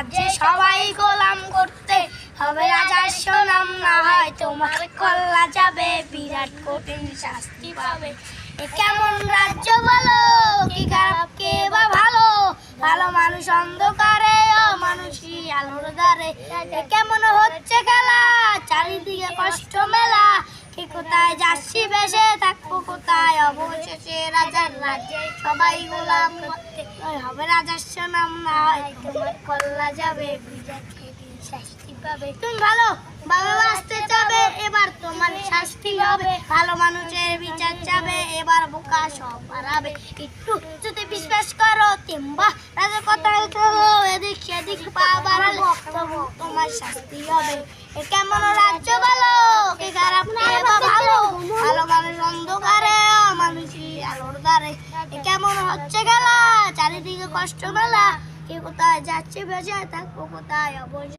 রাজ্যে সবাই গোলাম করতে হবে রাজার সুনাম না হয় তোমার কল্লা যাবে বিরাট কঠিন শাস্তি পাবে। এ কেমন রাজ্য বলো, কি খারাপ কে বা ভালো, ভালো মানুষ অন্ধকারে অমানুষী আলোর দ্বারে। এ কেমন হচ্ছে খেলা, চারিদিকে কষ্ট মেলা, কে কোথায় যাচ্ছি বেশে থাকবো কোথায়, অবশেষে রাজার রাজ্যে সবাই গোলাম করতে হবে রাজার সুনাম না হয় তোমার কল্লা যাবে বিরাট কঠিন শাস্তি পাবে। তুমি ভালো ভালোবাসতে চাবে এবার তোমার শাস্তি হবে, ভালো মানুষের বিচার চাবে এবার বোকা সব হারাবে। একটু যদি বিশ্বাস করো কিংবা রাজার কথা চলো এদিক সেদিক পা বাড়ালে তবু তোমার শাস্তি হবে। এ কেমন রাজ্য বলো, কে খারাপ কে বা ভালো, ভালো মানুষ অন্ধকারে অমানুষী আলোর দ্বারে। এ কেমন হচ্ছে খেলা, চারিদিকে কষ্ট মেলা, কে কোথায় যাচ্ছে বেঁচে থাকবো কোথায় অবশ্যই।